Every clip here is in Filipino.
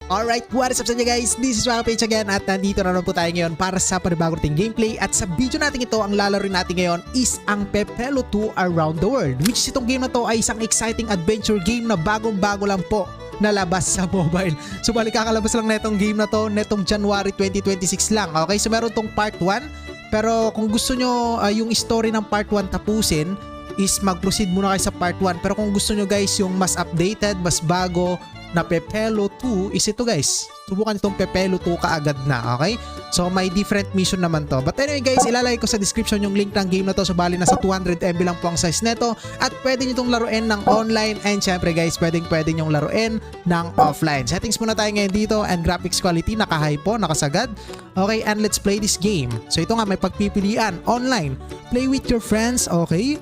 Alright, what is up sa inyo guys? This is Page again at nandito na naman po tayo ngayon para sa panibagong ating gameplay. At sa video natin ito, ang lalaroin natin ngayon is ang Pepelo 2 Around the World. Which is itong game na to ay isang exciting adventure game na bagong-bago lang po nalabas sa mobile. So balik kakalabas lang na itong game na to netong January 2026 lang. Okay, so meron tong part 1. Pero kung gusto nyo yung story ng part 1 tapusin, is mag-proceed muna kayo sa part 1. Pero kung gusto nyo guys yung mas updated, mas bago na Pepelo 2 is ito guys. Subukan itong Pepelo 2 kaagad na, okay? So may different mission naman to. But anyway guys, ilalagay ko sa description yung link ng game na to. So bali nasa 200 MB lang po ang size neto. At pwede nyo itong laruin ng online. And syempre guys, pwede nyong laruin ng offline. Settings muna tayo ngayon dito. And graphics quality, naka-high po, nakasagad. Okay, and let's play this game. So ito nga, may pagpipilian. Online, play with your friends, okay?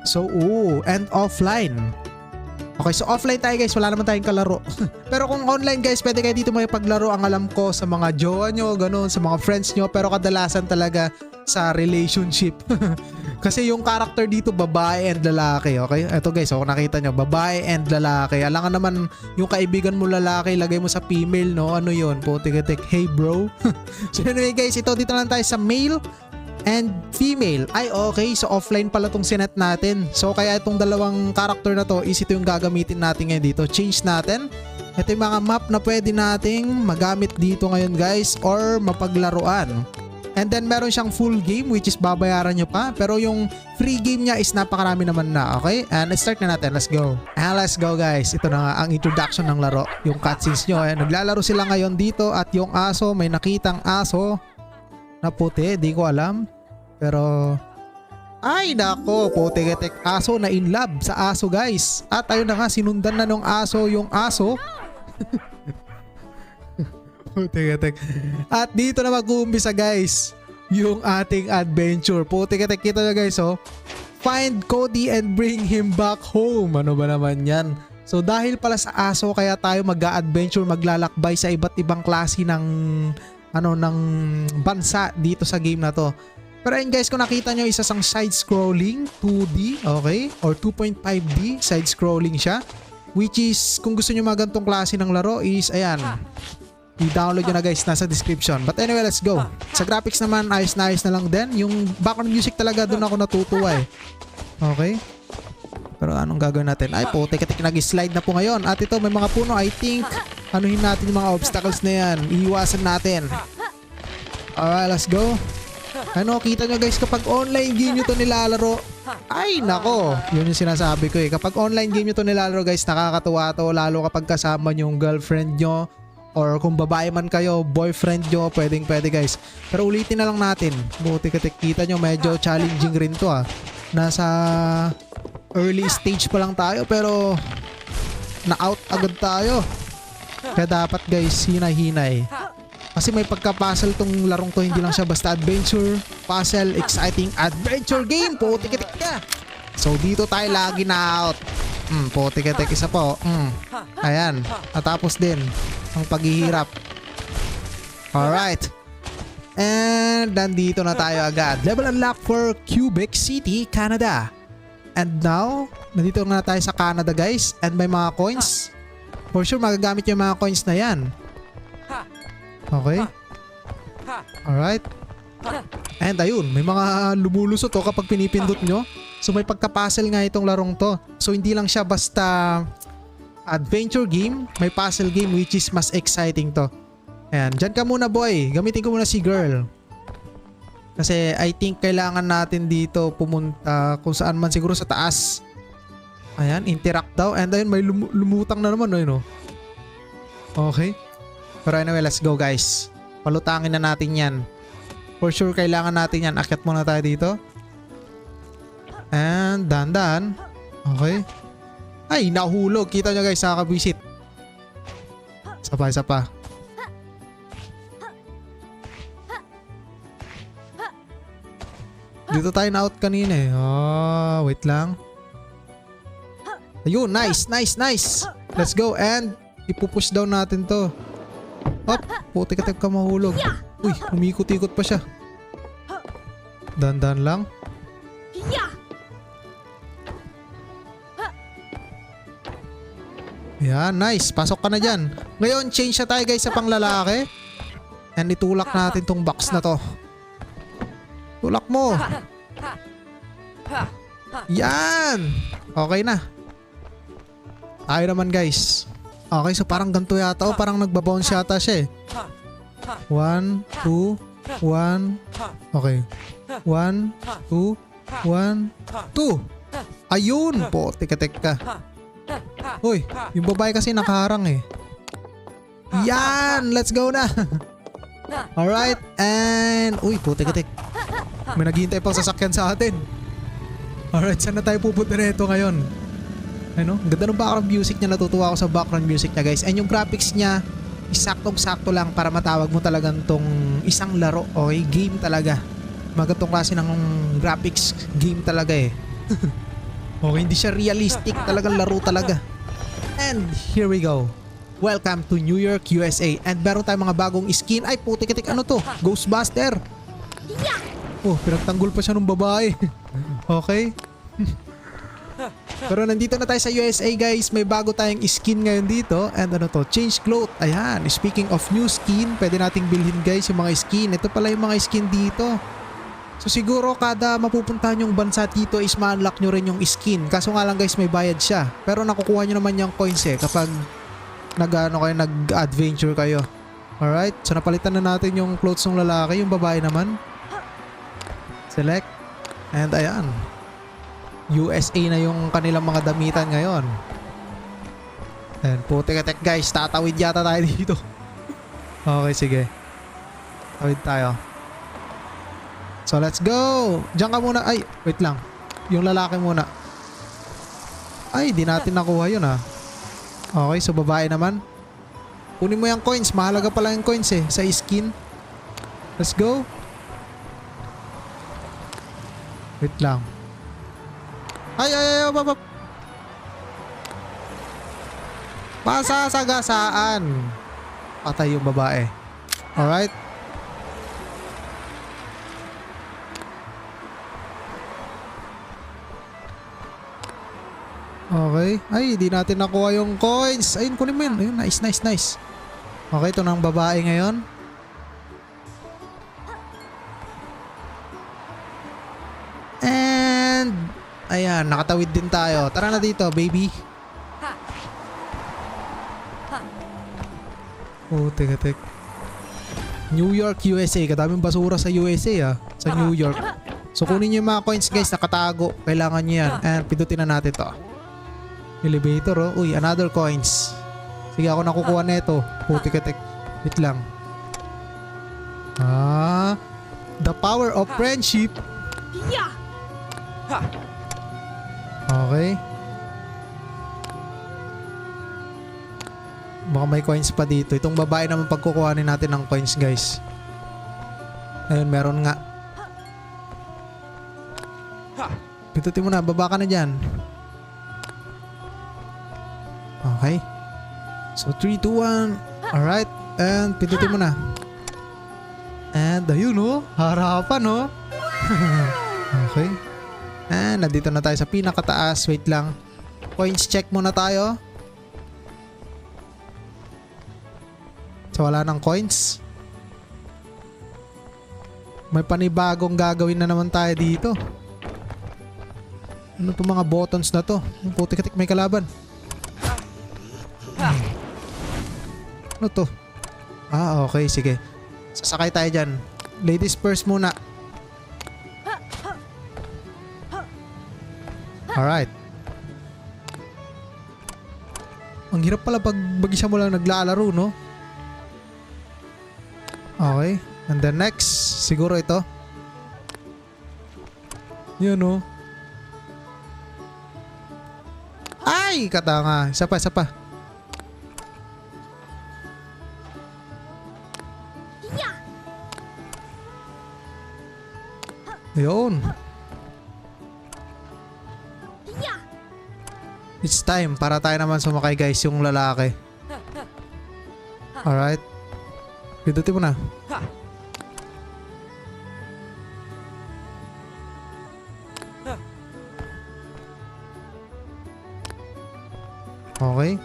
So, and offline. Okay, so offline tayo guys, wala naman tayong kalaro. Pero kung online guys, pwede kayo dito may paglaro. Ang alam ko sa mga jowa nyo, ganun, sa mga friends nyo. Pero kadalasan talaga sa relationship. Kasi yung character dito, babae and lalaki. Okay, ito guys, kung nakita nyo, babae and lalaki. Alangan naman yung kaibigan mo lalaki, lagay mo sa female, no? Ano yun? Putik-tik, hey bro. So anyway guys, ito dito lang tayo sa male and female. Ay okay, so offline pala tong sinet natin. So kaya itong dalawang character na to is ito yung gagamitin natin ngayon dito. Change natin. Ito yung mga map na pwede nating magamit dito ngayon guys or mapaglaruan. And then meron siyang full game which is babayaran nyo pa. Pero yung free game niya is napakarami naman na. Okay, and let's start na natin. Let's go. And let's go guys. Ito na nga ang introduction ng laro. Yung cutscenes nyo. Naglalaro sila ngayon dito at yung aso, may nakitang aso na puti, di ko alam. Pero ay nako, putik-tik, aso na in love sa aso guys. At ayun na nga, sinundan na nung aso yung aso. Putik-tik. At dito na mag-uumpisa guys yung ating adventure. Putik-tik, kita nyo guys oh. Find Cody and bring him back home. Ano ba naman yan? So dahil pala sa aso kaya tayo mag-a-adventure, maglalakbay sa iba't ibang klase ng ng bansa dito sa game na to. Pero ayun guys, kung nakita nyo, isa sang side-scrolling 2D, okay? Or 2.5D, side-scrolling siya. Which is, kung gusto nyo mga ganitong klase ng laro is, ayan. I-download nyo na guys, nasa description. But anyway, let's go. Sa graphics naman, ayos na lang din. Yung background music talaga, doon ako natutuwa eh. Okay? Pero anong gagawin natin? Ay po, tik-tik, nag-slide na po ngayon. At ito, may mga puno. I think, anuhin natin yung mga obstacles na yan. Iiwasan natin. Alright, let's go. Ano, kita nyo guys, kapag online game nyo to nilalaro, ay nako, yun yung sinasabi ko eh. Kapag online game nyo to nilalaro guys, nakakatuwa to. Lalo kapag kasama nyo yung girlfriend nyo, or kung babae man kayo, boyfriend nyo, pwede guys. Pero ulitin na lang natin. Buti-katik, kita nyo, medyo challenging rin to ah. Nasa early stage pa lang tayo, pero na-out agad tayo. Kaya dapat guys, hinay-hinay. Kasi may pagka-puzzle tong larong to, hindi lang siya basta adventure, puzzle, exciting adventure game. Putik-tik ka. So dito tayo lagi na out. Putik-tik isa po. Ayan. Natapos din ang paghihirap. Alright. And nandito na tayo agad. Level unlock for Quebec City, Canada. And now, nandito na tayo sa Canada guys. And may mga coins. For sure magagamit yung mga coins na yan. Okay. Alright. And ayun, may mga lumulusot to kapag pinipindot nyo. So may pagka-puzzle nga itong larong to. So hindi lang siya basta adventure game, may puzzle game which is mas exciting to. Ayan, dyan ka muna boy. Gamitin ko muna si girl. Kasi I think kailangan natin dito pumunta kung saan man, siguro sa taas. Ayan, interact daw. And ayun, may lumutang na naman. No? Okay. Pero anyway, let's go guys. Palutangin na natin yan. For sure, kailangan natin yan. Akyat muna tayo dito. And dahan-dahan. Okay. Ay, nahulog. Kita nyo guys, nakakabisit. Isa pa. Dito tayo na-out kanina eh. Oh, wait lang. Ayun, nice. Let's go. And ipupush down natin to. Hop, putik-tik ka mahulog. Uy, umikot-ikot pa siya. Dandan lang. Yan, nice. Pasok ka na dyan. Ngayon, change na tayo guys sa panglalaki. And itulak natin tong box na to. Tulak mo. Yan. Okay na. Tayo naman guys. Okay, so parang ganito yata. O parang nagbabounce yata siya eh. 1, 2, 1. Okay. 1, 2, 1, 2. Ayun po. Teka. Uy, yung babae kasi nakaharang eh. Yan! Let's go na! Alright, and... Uy, putik. May naghihintay pang sasakyan sa atin. Alright, saan na tayo pupunta nito ngayon? Ano? Ganda ng background music niya. Natutuwa ako sa background music niya guys. And yung graphics niya, saktong-sakto lang para matawag mo talagang tong isang laro. Okay, game talaga. Magandang klase ng graphics game talaga eh. Okay, hindi siya realistic. Talagang laro talaga. And here we go. Welcome to New York, USA. And meron tayong mga bagong skin. Ay, putik. Ano to? Ghostbuster. Oh, pinagtanggol pa siya ng babae. Okay. Pero nandito na tayo sa USA guys. May bago tayong skin ngayon dito. And ano to? Change cloth. Ayan. Speaking of new skin, pwede nating bilhin guys yung mga skin. Ito pala yung mga skin dito. So siguro kada mapupuntahan yung bansa dito is ma-unlock nyo rin yung skin. Kaso nga lang guys, may bayad siya. Pero nakukuha nyo naman yung coins eh kapag nag-adventure kayo. Alright, so napalitan na natin yung clothes ng lalaki. Yung babae naman, select. And ayan, USA na yung kanilang mga damitan ngayon. And putik guys, tatawid yata tayo dito. Okay, sige. Tawid tayo. So let's go. Diyan ka muna. Ay, wait lang. Yung lalaki muna. Ay, di natin nakuha yun ah. Okay, so babae naman. Kunin mo yung coins. Mahalaga pala yung coins eh. Sa skin. Let's go. Wait lang. Ay. Pasasagasaan. Patay yung babae. Alright. Okay. Ay, di natin nakuha yung coins. Ayun, kunin mo yun. Ayun, nice. Okay, ito na ang babae ngayon. And, ayan, nakatawid din tayo. Tara na dito, baby. Oh, tek. New York, USA. Kadaming basura sa USA ah. Sa New York. So, kunin nyo yung mga coins guys. Nakatago. Kailangan nyo yan. And, pindutin na natin to. Elevator oh. Uy, another coins. Sige, ako nakukuha neto. Putik. Wait lang. The power of friendship. Okay. Baka may coins pa dito. Itong babae naman pagkukuhanin natin ng coins guys. Ayun, meron nga. Pindutin mo na. Baba ka na dyan. Okay. So 3, 2, 1. Alright. And pindutin mo na. And ayun oh. Harapan oh. Okay. And nandito na tayo sa pinakataas. Wait lang. Coins check muna tayo. So wala ng coins. May panibagong gagawin na naman tayo dito. Ano itong mga buttons na to? Putik-tik, may kalaban. Ano to? Okay, sige. Sasakay tayo dyan. Ladies first muna. Alright. Ang hirap pala pag mag-isa mo lang naglalaro, no? Okay. And then next, siguro ito. Yun, no? Ay! Katanga. Isa pa. Yun. It's time para tayo naman sumakay guys, yung lalaki. Alright. Pindutin mo na. Okay.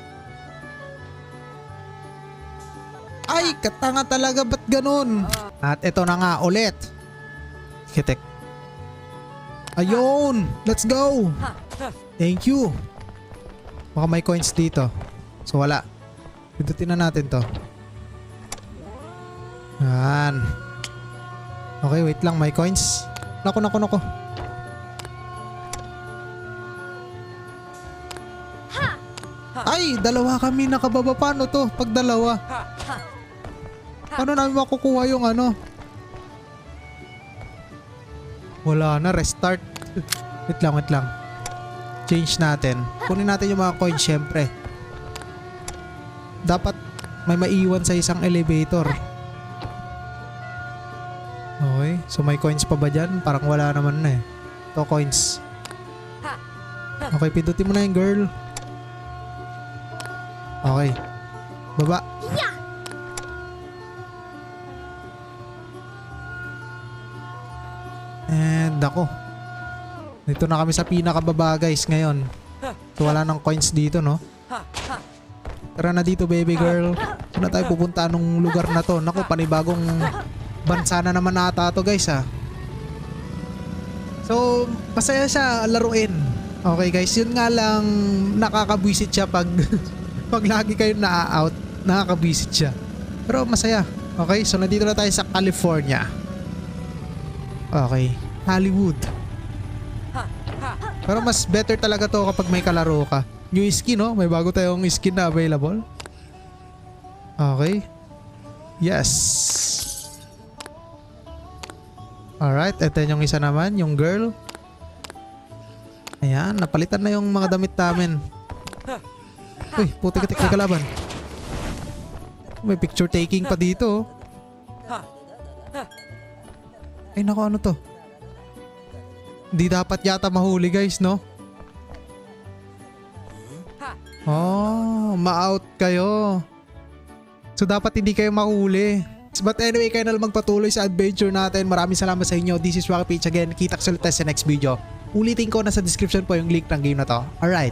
Ay, katanga talaga, ba't ganun? At ito na nga ulit. Kitek. Ayun, let's go. Thank you. Baka may coins dito. So wala. Pindutin na natin to. Yan. Okay, wait lang, may coins. Naku. Ay, dalawa kami nakababa. Paano to? Pag dalawa. Paano namin makukuha yung ano? Wala na, restart. Wait lang. Change natin. Kunin natin yung mga coins syempre. Dapat may maiwan sa isang elevator. Okay, so may coins pa ba dyan? Parang wala naman na eh. Ito coins. Okay, pindutin mo na yung girl. Okay. Baba. And ako. Dito na kami sa pinakababa guys ngayon. So wala nang coins dito no. Tara na dito baby girl. Saan na tayo pupunta nung lugar na to? Naku, panibagong bansa na naman ata to guys ha. So masaya siya laruin. Okay guys, yun nga lang nakakabwisit siya pag pag lagi kayo na-out. Nakakabwisit siya. Pero masaya. Okay, so nandito na tayo sa California. Okay, Hollywood. Pero mas better talaga to kapag may kalaro ka. New skin no? May bago tayong skin na available. Okay. Yes. Alright, ito yung isa naman, yung girl. Ayan, napalitan na yung mga damit namin. Uy, puti katik may kalaban. May picture taking pa dito. Ay nako, ano to? Hindi dapat yata mahuli guys, no? Oh, ma-out kayo. So dapat hindi kayo mahuli. But anyway, kayo na lang magpatuloy sa adventure natin. Maraming salamat sa inyo. This is Rocky Peach again. Kita-kits ulit tayo sa next video. Ulitin ko, nasa description po yung link ng game na to. Alright.